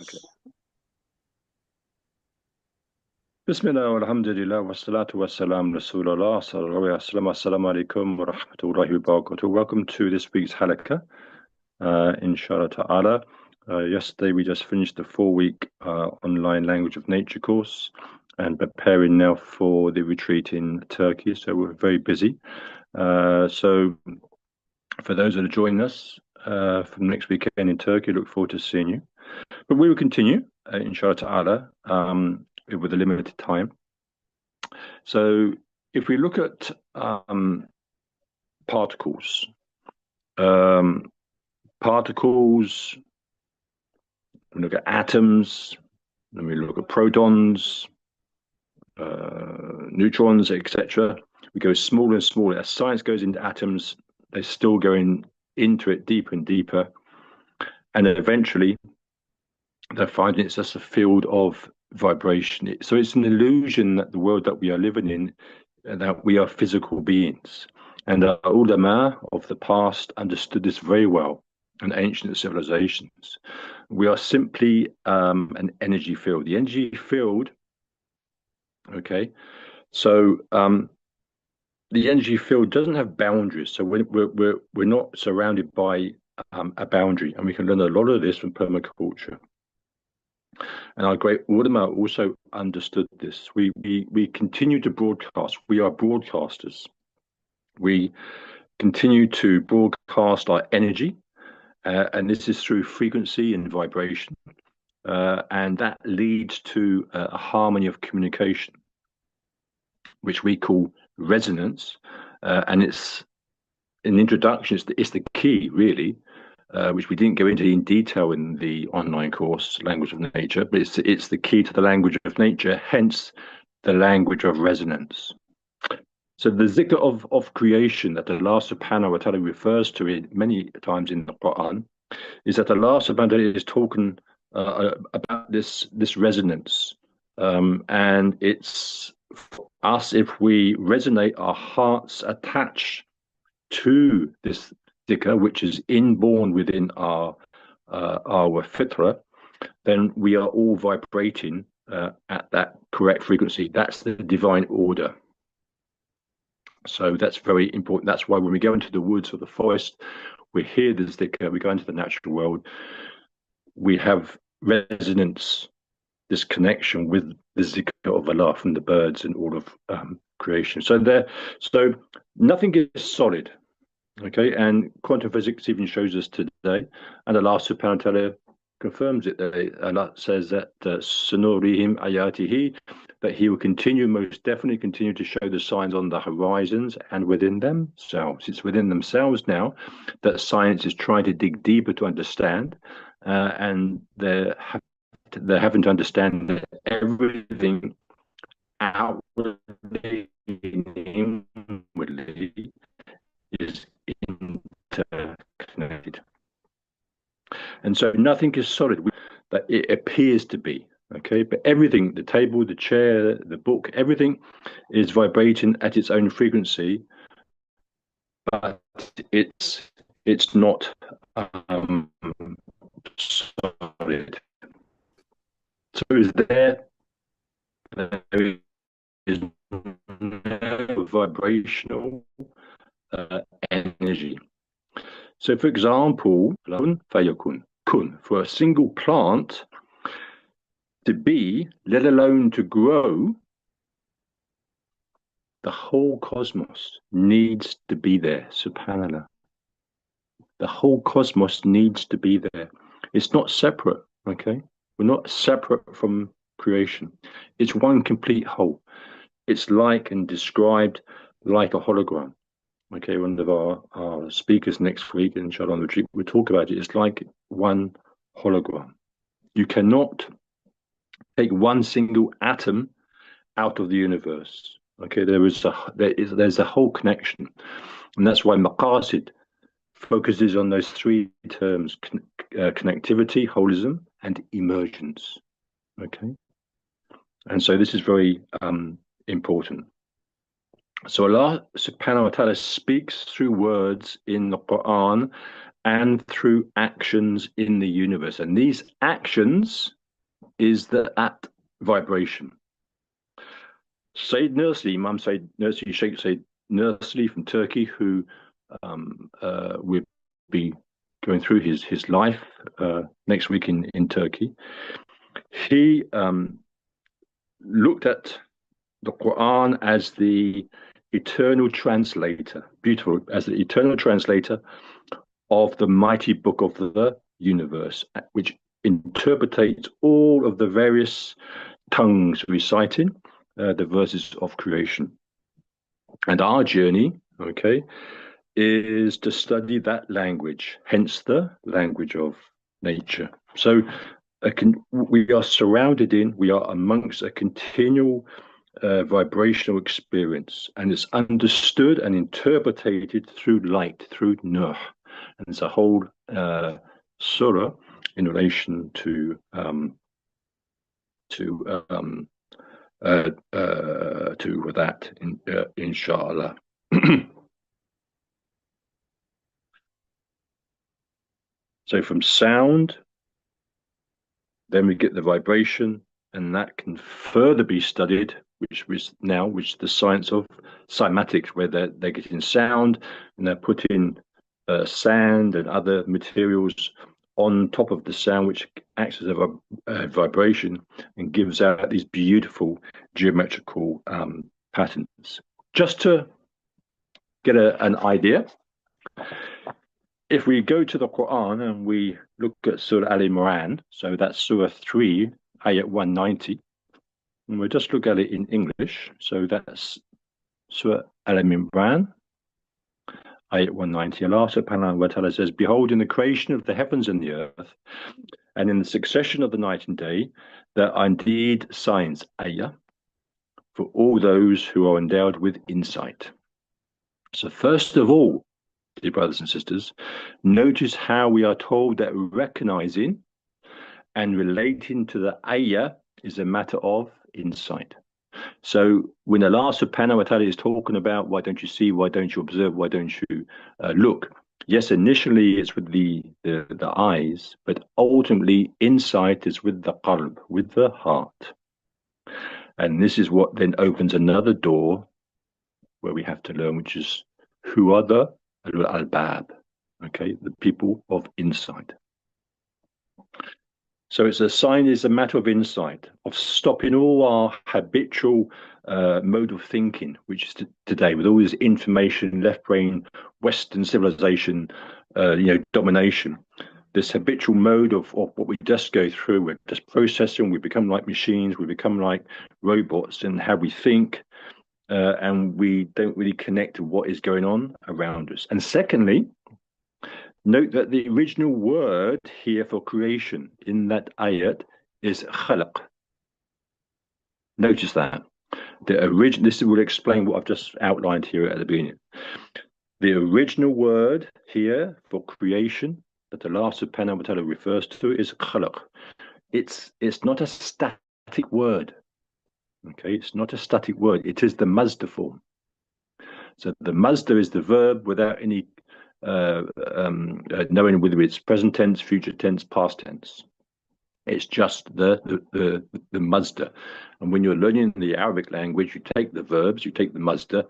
Okay. Bismillah, alhamdulillah, wassalatu wassalam, Rasulullah, sallallahu alayhi wa sallam, assalamu alaikum wa rahmatullahi wa barakatuh. Welcome to this week's Halaqa, inshallah ta'ala. Yesterday we just finished the 4-week online language of nature course and preparing now for the retreat in Turkey, so we're very busy. So for those that are joining us from next weekend in Turkey, look forward to seeing you. But we will continue, inshallah ta'ala, with a limited time. So if we look at particles, we look at atoms, then we look at protons, neutrons, etc. We go smaller and smaller. As science goes into atoms, they're still going into it deeper and deeper. And then eventually, they're finding it's just a field of vibration. So it's an illusion that the world that we are living in, that we are physical beings. And the ulama of the past understood this very well, and ancient civilizations. We are simply an energy field. The energy field, okay, so the energy field doesn't have boundaries. So we're not surrounded by a boundary, and we can learn a lot of this from permaculture. And our great ulama also understood this. We continue to broadcast. We are broadcasters. We continue to broadcast our energy, and this is through frequency and vibration, and that leads to a harmony of communication, which we call resonance. And it's an introduction. It's the key, really. Which we didn't go into in detail in the online course, Language of Nature, but it's the key to the language of nature, hence the language of resonance. So the zikr of creation that Allah subhanahu wa ta'ala refers to it many times in the Quran is that Allah subhanahu wa ta'ala is talking about this resonance. And it's for us, if we resonate, our hearts attach to this zikr, which is inborn within our fitra, then we are all vibrating at that correct frequency. That's the divine order. So that's very important. That's why when we go into the woods or the forest, we hear the zikr, we go into the natural world, we have resonance, this connection with the zikr of Allah from the birds and all of creation. So nothing is solid. Okay, and quantum physics even shows us today, and Allah subhanahu wa ta'ala confirms it. That Allah says that Sanurihim ayatihi, that He will most definitely continue to show the signs on the horizons and within themselves. It's within themselves now that science is trying to dig deeper to understand, and they're having to understand that everything outwardly, inwardly, is interconnected, and so nothing is solid that it appears to be. Okay, but everything, the table, the chair, the book, everything is vibrating at its own frequency, but it's not solid. So is there is no vibrational energy. So, for example, for a single plant to be, let alone to grow, the whole cosmos needs to be there. Subhanallah. The whole cosmos needs to be there. It's not separate. Okay, we're not separate from creation. It's one complete whole. It's like and described like a hologram. Okay, one of our speakers next week, inshallah, on the retreat, we'll talk about it. It's like one hologram. You cannot take one single atom out of the universe. Okay, there's a whole connection, and that's why maqasid focuses on those 3 terms: connectivity, holism, and emergence. Okay, and so this is very important. So Allah subhanahu wa ta'ala speaks through words in the Quran and through actions in the universe. And these actions is that vibration. Sayyid Nursi, Imam Sayyid Nursi, Sheikh Sayyid Nursi from Turkey, who will be going through his life next week in Turkey. He looked at the Quran as the eternal translator, beautiful, as the eternal translator of the mighty book of the universe, which interpretates all of the various tongues reciting the verses of creation. And our journey, okay, is to study that language, hence the language of nature. So we are surrounded we are amongst a continual vibrational experience, and it's understood and interpreted through light, through nur. And there's a whole surah in relation to that, inshallah. So from sound, then we get the vibration, and that can further be studied, which the science of cymatics, where they're getting sound and they're putting sand and other materials on top of the sound, which acts as a vibration and gives out these beautiful geometrical patterns. Just to get an idea, if we go to the Quran and we look at Surah Al-Imran, so that's Surah 3, Ayat 190, and we'll just look at it in English. So that's Surah Al-Imran, Ayat 190. Allah subhanahu wa ta'ala says, "Behold, in the creation of the heavens and the earth, and in the succession of the night and day, there are indeed signs, ayah, for all those who are endowed with insight." So first of all, dear brothers and sisters, notice how we are told that recognizing and relating to the ayah is a matter of insight. So when Allah subhanahu wa ta'ala is talking about why don't you see, why don't you observe, why don't you look, yes, initially it's with the eyes, but ultimately insight is with the qalb, with the heart. And this is what then opens another door where we have to learn, which is who are the albab, okay, the people of insight. So it's a matter of insight, of stopping all our habitual mode of thinking, which is today, with all this information, left brain, Western civilization, domination. This habitual mode of what we just go through, we're just processing, we become like machines, we become like robots in how we think, and we don't really connect to what is going on around us. And secondly, note that the original word here for creation in that ayat is khalaq. Notice that. This will explain what I've just outlined here at the beginning. The original word here for creation that Allah subhanahu wa ta'ala refers to is khalaq. It's not a static word. Okay, it's not a static word. It is the masdar form. So the masdar is the verb without any knowing whether it's present tense, future tense, past tense. It's just the masdar. And when you're learning the Arabic language, you take the verbs, you take the masdar,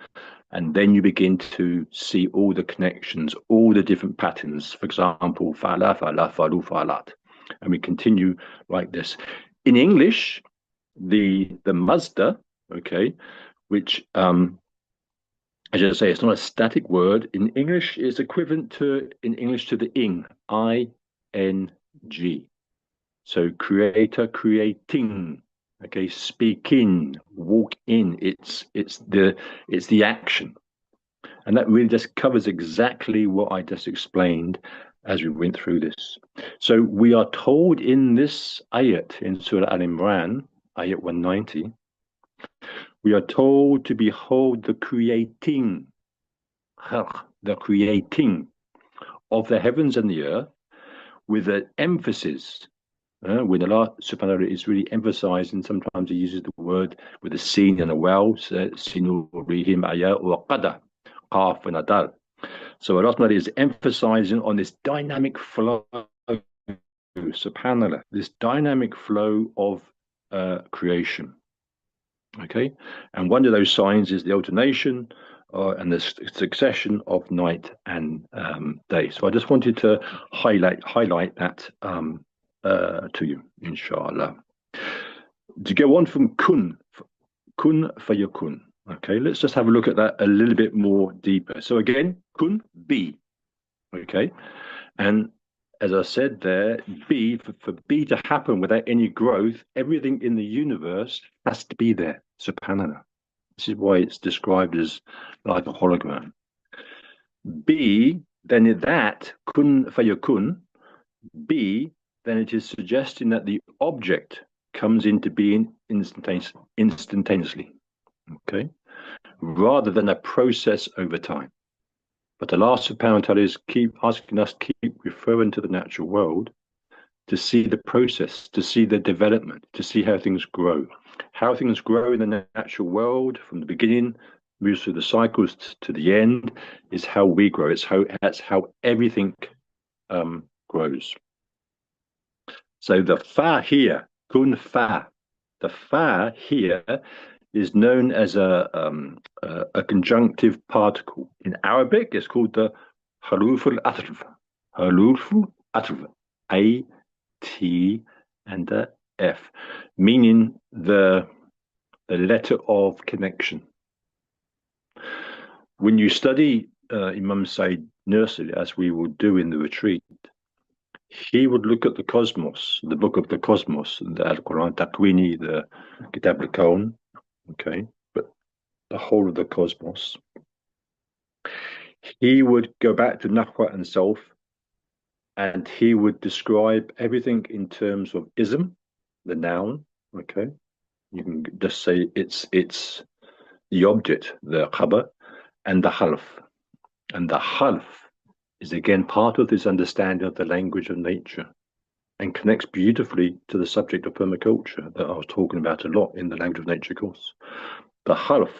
and then you begin to see all the connections, all the different patterns. For example, fa'ala, fa'ala, fa'lu, fa'alat. And we continue like this. In English, the masdar, okay, which as I say, it's not a static word. In English, it's equivalent to the ing, I-N-G. So creator, creating, okay, speaking, walk in. It's the action, and that really just covers exactly what I just explained as we went through this. So we are told in this ayat in Surah Al-Imran, ayat 190. We are told to behold the creating of the heavens and the earth, with an emphasis. When Allah subhanahu wa ta'ala is really emphasizing, sometimes he uses the word with a sin and a well, sinurihim ayat wa qada, qaf and adal. So Allah subhanahu wa ta'ala is emphasizing on this dynamic flow subhanallah, this dynamic flow of creation. Okay, and one of those signs is the alternation and the succession of night and day. So I just wanted to highlight that to you, inshallah. To go on from kun fayakun. Okay, let's just have a look at that a little bit more deeper. So again, kun, be. Okay, and as I said there, be, for be to happen without any growth, everything in the universe has to be there. Subhanallah. This is why it's described as like a hologram. Be, then that, kun fayakun, be, then it is suggesting that the object comes into being instantaneously, okay, rather than a process over time. But Allah subhanahu wa ta'ala is keep asking us, keep referring to the natural world to see the process, to see the development, to see how things grow. How things grow in the natural world from the beginning, moves through the cycles to the end, is how we grow. That's how everything grows. So the fa here, kun fa, the fa here is known as a conjunctive particle. In Arabic, it's called the haruf al-atf. Haruf al-atf. A, T, and the F, meaning the letter of connection. When you study Imam Said Nursery, as we will do in the retreat, he would look at the cosmos, the book of the cosmos, the Al-Quran, Taqwini, the Kitab al-Kawn, okay, but the whole of the cosmos. He would go back to Nahwa and Self, and he would describe everything in terms of ism, the noun, okay. You can just say it's the object, the khabar, and the half. And the half is again part of this understanding of the language of nature and connects beautifully to the subject of permaculture that I was talking about a lot in the language of nature course. The half,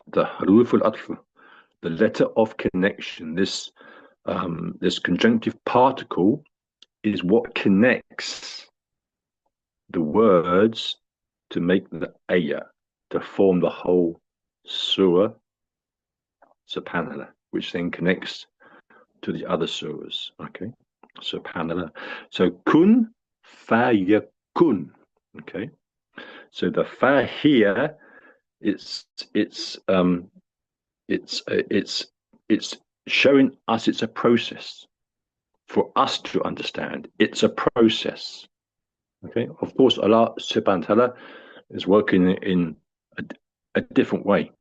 the haruf al-atf, the letter of connection, this conjunctive particle is what connects the words to make the ayah, to form the whole surah, subhanallah, which then connects to the other surahs. Okay, subhanallah. So kun fayakun. Okay, so the fa here, it's showing us it's a process for us to understand. It's a process. Okay, of course, Allah subhanahu wa ta'ala is working in a different way,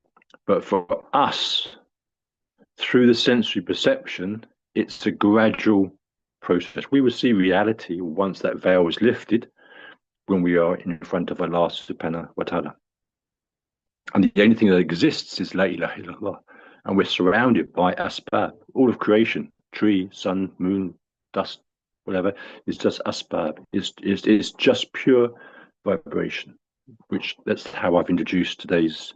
but for us, through the sensory perception, it's a gradual process. We will see reality once that veil is lifted, when we are in front of Allah subhanahu wa ta'ala. And the only thing that exists is La ilaha illallah. And we're surrounded by asbab, all of creation, tree, sun, moon, dust, whatever, is just asbab. It's just pure vibration, which that's how I've introduced today's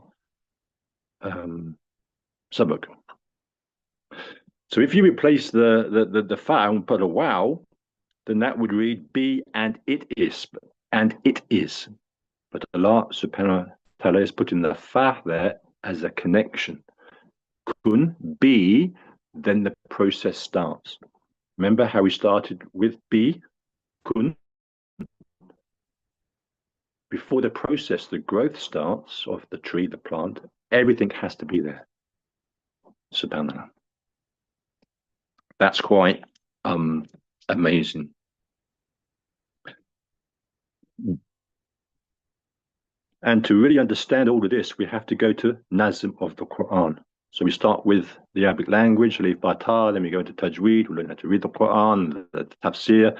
subject. So if you replace the fa and put a wow, then that would read be and it is, and it is. But Allah subhanahu wa ta'ala is putting the fa there as a connection. Kun, be, then the process starts. Remember how we started with be, kun? Before the process, the growth starts of the tree, the plant, everything has to be there. Subhanallah. That's quite amazing. And to really understand all of this, we have to go to Nazm of the Quran. So we start with the Arabic language, Alif Bata, then we go into Tajweed, we learn how to read the Quran, the Tafsir,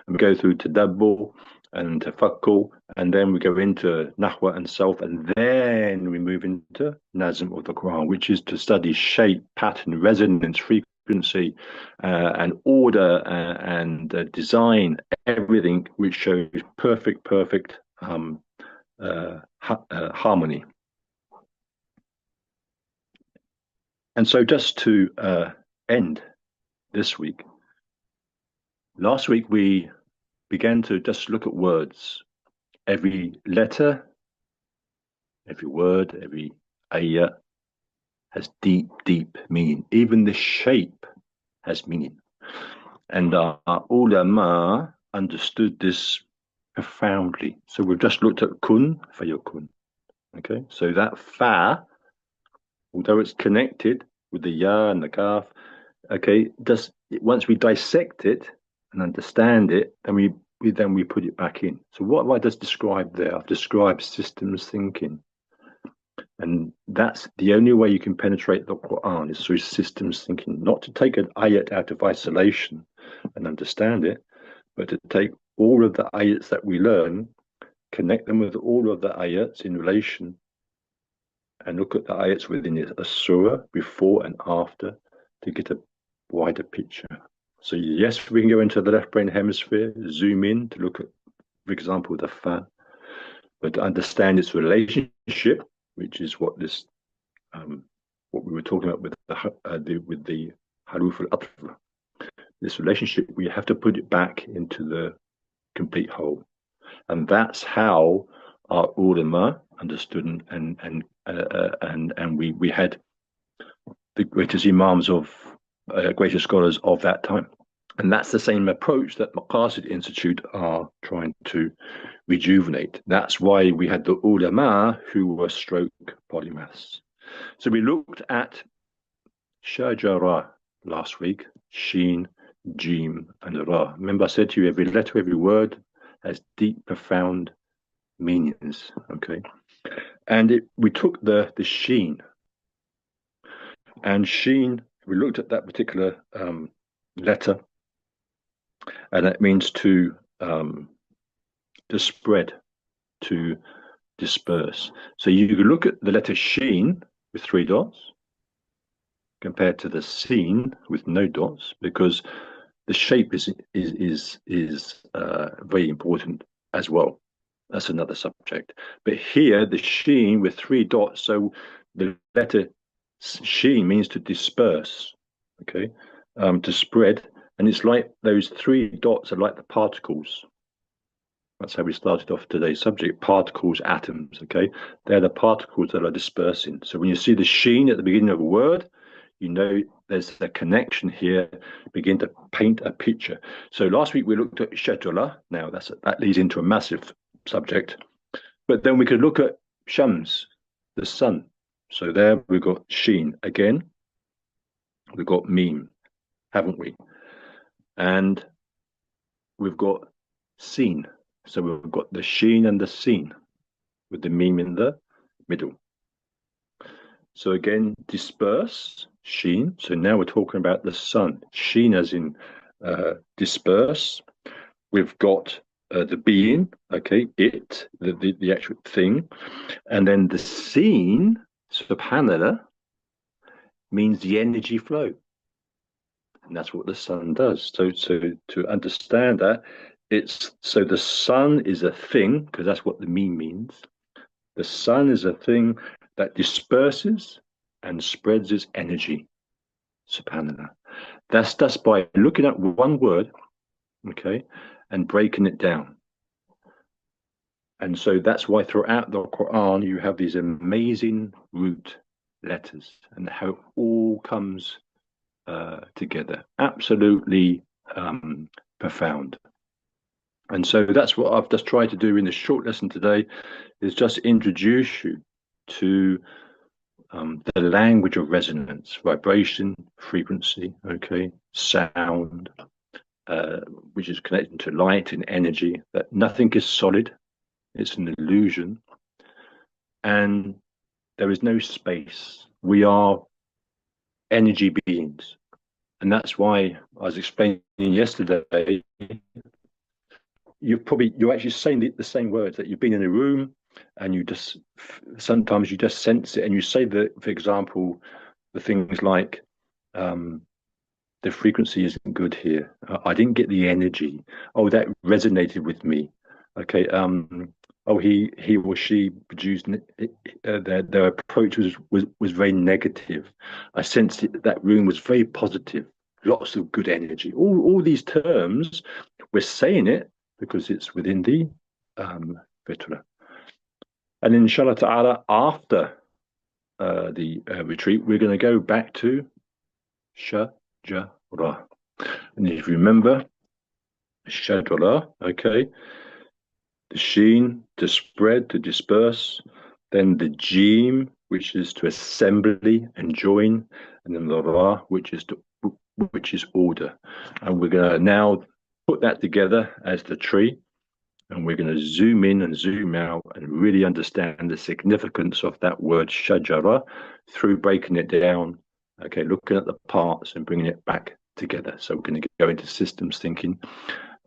and we go through Tadabbur and Tafakkur, and then we go into Nahwa and Self, and then we move into Nazm of the Quran, which is to study shape, pattern, resonance, frequency, and order, and design, everything which shows perfect harmony. And so just to end this week, last week we began to just look at words. Every letter, every word, every ayah has deep, deep meaning. Even the shape has meaning. And our ulama understood this profoundly. So we've just looked at kun fayakun. Okay, so that fa, although it's connected with the ya and the kaf, okay, just once we dissect it and understand it, then we put it back in. So what have I just described there? I've described systems thinking. And that's the only way you can penetrate the Quran is through systems thinking, not to take an ayat out of isolation and understand it, but to take all of the ayats that we learn, connect them with all of the ayats in relation, and look at the ayats within a surah before and after to get a wider picture. So yes, we can go into the left brain hemisphere, zoom in to look at, for example, the fa, but to understand its relationship, which is what this, what we were talking about with the haruf al-atf. This relationship, we have to put it back into the complete whole, and that's how our ulama understood, and we had the greatest imams of greatest scholars of that time. And that's the same approach that Maqasid Institute are trying to rejuvenate. That's why we had the ulama who were stroke polymaths. So we looked at shajara last week, sheen, jim, and ra. Remember I said to you, every letter, every word has deep, profound meanings, okay? And we took the sheen. And sheen, we looked at that particular letter, and that means to spread, to disperse. So you could look at the letter sheen with 3 dots compared to the seen with no dots, because the shape is very important as well. That's another subject. But here, the sheen with 3 dots, so the letter sheen means to disperse, okay, to spread. And it's like those 3 dots are like the particles. That's how we started off today's subject, particles, atoms, okay? They're the particles that are dispersing. So when you see the sheen at the beginning of a word, you know there's a connection here, begin to paint a picture. So last week we looked at shajara. Now that leads into a massive subject. But then we could look at shams, the sun. So there we've got sheen again. We've got meme, haven't we? And we've got seen. So we've got the sheen and the seen with the meme in the middle. So again, disperse, sheen. So now we're talking about the sun. Sheen as in disperse. We've got the being, okay, it, the actual thing. And then the seen, subhanallah, means the energy flow. And that's what the sun does. So to understand that, it's so the sun is a thing, because that's what the meme means. The sun is a thing that disperses and spreads its energy. Subhanallah. That's just by looking at one word, okay, and breaking it down. And so that's why throughout the Quran you have these amazing root letters and how it all comes together. Absolutely profound. And so that's what I've just tried to do in this short lesson today, is just introduce you to the language of resonance, vibration, frequency, okay, sound, which is connected to light and energy, that nothing is solid, it's an illusion, and there is no space. We are energy beings. And that's why I was explaining yesterday, you're actually saying the same words, that you've been in a room and you just sometimes you just sense it, and you say that, for example, the things like the frequency isn't good here, I didn't get the energy, oh, that resonated with me, okay, oh, he or she produced their approach was very negative, I sensed that room was very positive, lots of good energy, all these terms, we're saying it, because it's within the fitra. And inshallah ta'ala, after the retreat, we're going to go back to shajara. And if you remember, shajara, okay, the sheen, to spread, to disperse, then the jim, which is to assembly and join, and then the ra, which is order. And we're going to now put that together as the tree, and we're going to zoom in and zoom out and really understand the significance of that word shajara through breaking it down, okay, looking at the parts and bringing it back together. So we're going to go into systems thinking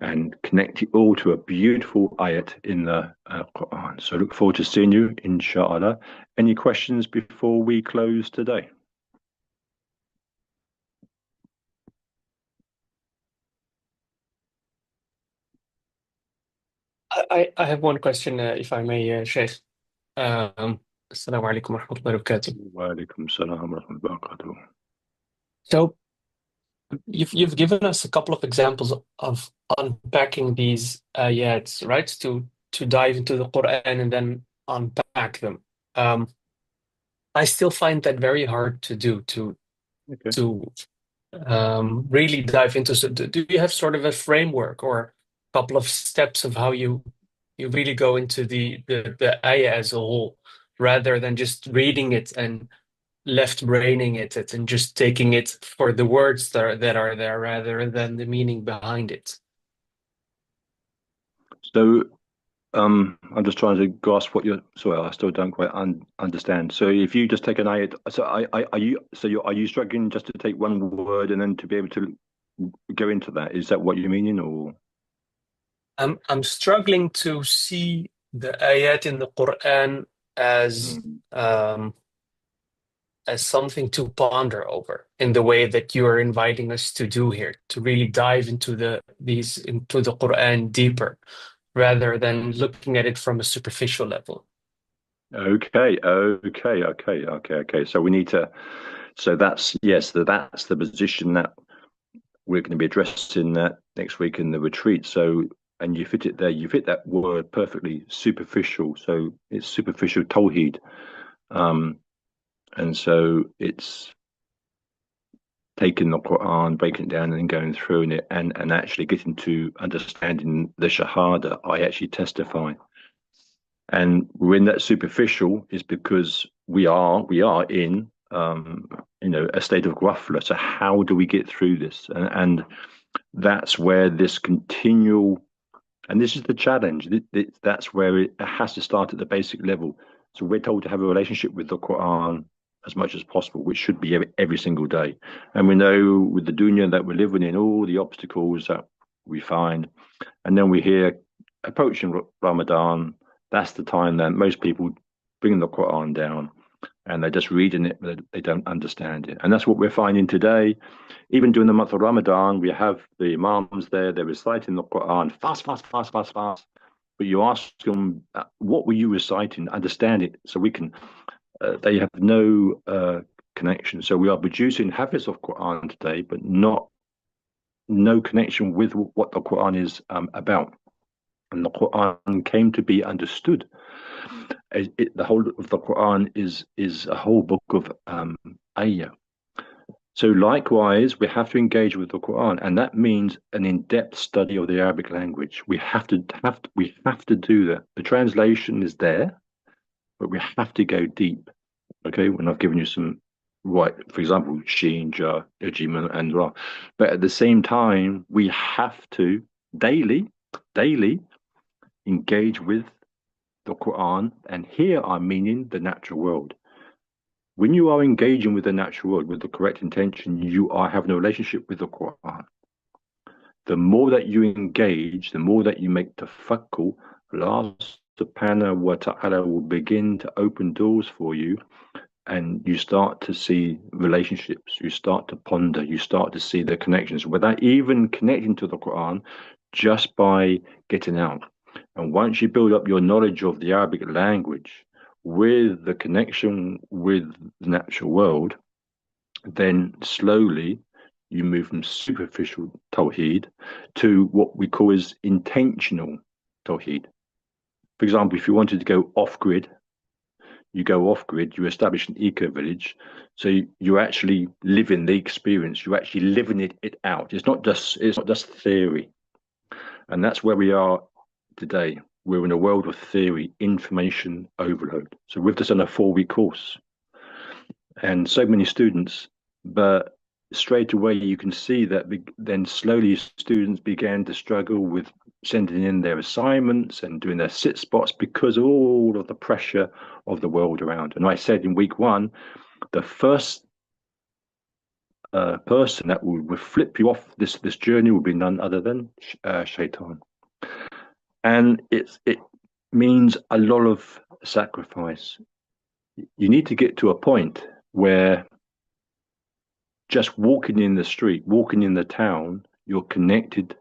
and connect it all to a beautiful ayat in the Quran. So look forward to seeing you, inshallah. Any questions before we close today? I have one question, if I may, Sheikh. Assalamu alaikum wa rahmatullahi wa barakatuh. Wa alaikum salam wa rahmatullahi wa barakatuh. So you've given us a couple of examples of unpacking these ayats, right? To dive into the Quran and then unpack them. I still find that very hard to do, Okay. to really dive into. So do you have sort of a framework or a couple of steps of how you really go into the ayah as a whole, rather than just reading it and left braining it and just taking it for the words that are there rather than the meaning behind it? So I'm just trying to grasp what you're. Sorry, I still don't quite understand. So if you just take an ayat, so are you struggling just to take one word and then to be able to go into that? Is that what you're meaning, or? I'm struggling to see the ayat in the Quran um, as something to ponder over in the way that you are inviting us to do here, to really dive into the Quran deeper, rather than looking at it from a superficial level. Okay. So we need to. So that's yes. That's the position that we're going to be addressing that next week in the retreat. So, and you fit it there. You fit that word perfectly. Superficial. So it's superficial tawheed, and so it's taking the Quran, breaking it down, and then going through it, and actually getting to understanding the Shahada. I actually testify, and we're in that superficial is because we are in a state of ghafla. So how do we get through this? And that's where this continual, and this is the challenge. That's where it has to start at the basic level. So we're told to have a relationship with the Quran as much as possible, which should be every single day. And we know with the dunya that we're living in, all the obstacles that we find, and then we hear approaching Ramadan. That's the time that most people bring the Quran down and they're just reading it, but they don't understand it. And that's what we're finding today. Even during the month of Ramadan, we have the Imams there, they're reciting the Quran fast. But you ask them, what were you reciting? Understand it so we can, they have no connection. So we are producing Hafiz of Quran today, but no connection with what the Quran is about. And the Quran came to be understood. The whole of the Quran is a whole book of ayah. So likewise, we have to engage with the Quran, and that means an in-depth study of the Arabic language. We have to do that. The translation is there, but we have to go deep. Okay, when I've given you some, right, for example, Sheen, Jar, Jim, and Ra. But at the same time, we have to daily engage with the Quran, and here I'm meaning the natural world. When you are engaging with the natural world with the correct intention, you are having a relationship with the Quran. The more that you engage, the more that you make tafakkur, Allah subhanahu wa ta'ala will begin to open doors for you, and you start to see relationships, you start to ponder, you start to see the connections without even connecting to the Quran, just by getting out. And once you build up your knowledge of the Arabic language with the connection with the natural world, then slowly you move from superficial tawheed to what we call is intentional tawheed. For example, if you wanted to go off grid, you go off grid, you establish an eco village. So you're actually living the experience. You're actually living it out. It's not just theory. And that's where we are today. We're in a world of theory, information overload. So we've just done a 4-week course and so many students, but straight away you can see that then slowly students began to struggle with sending in their assignments and doing their sit spots because of all of the pressure of the world around. And I said in week 1, the first person that will flip you off this journey will be none other than Shaitan. And it means a lot of sacrifice. You need to get to a point where just walking in the street, walking in the town, you're connected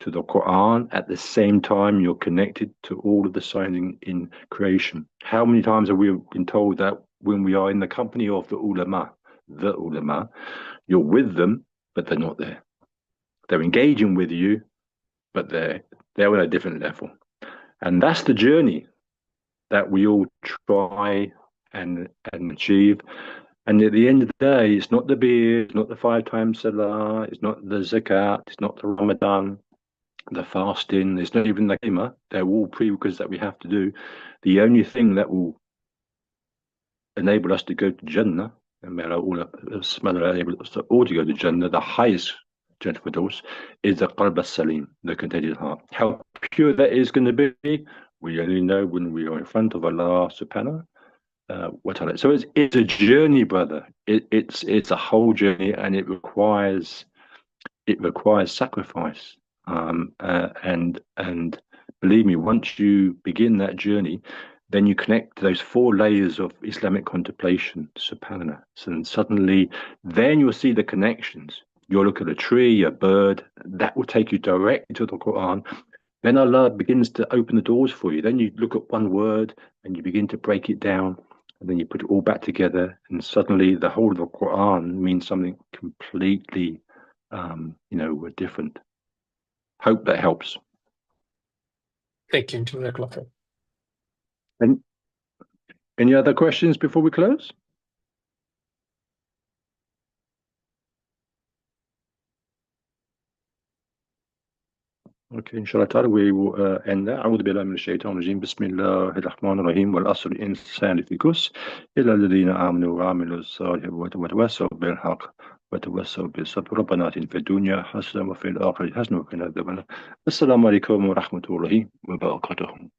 to the Quran. At the same time, you're connected to all of the signs in creation. How many times have we been told that when we are in the company of the ulama, you're with them, but they're not there. They're engaging with you, but they're on a different level. And that's the journey that we all try and achieve. And at the end of the day, it's not the beer, it's not the 5 times salah, it's not the zakat, it's not the Ramadan, the fasting, it's not even the kalima. They're all prerequisites that we have to do. The only thing that will enable us to go to Jannah, and may Allah enable us to all to go to Jannah, the highest Jannah for those, is the qalb as-salim, the contented heart. How pure that is going to be, we only know when we are in front of Allah subhanahu wa ta'ala. So it's a journey, brother. It's a whole journey, and it requires sacrifice. And believe me, once you begin that journey, then you connect those 4 layers of Islamic contemplation, subhanAllah. And suddenly, then you'll see the connections. You'll look at a tree, a bird, that will take you directly to the Quran. Then Allah begins to open the doors for you. Then you look at one word and you begin to break it down, and then you put it all back together, and suddenly the whole of the Quran means something completely, different. Hope that helps. Thank you, Jazakallah. And any other questions before we close? Okay, inshallah ta'ala, we will end that. أعوذ بالله من الشيطان الرجيم بسم الله الرحمن الرحيم والعصر الإنسان في خسر إلا الذين آمنوا وعملوا الصالحات وتواصوا بالحق وتواصوا بالصبر ربنا آتنا في الدنيا حسنة وفي الآخرة حسنة وقنا عذاب النار. السلام عليكم ورحمة الله وبركاته.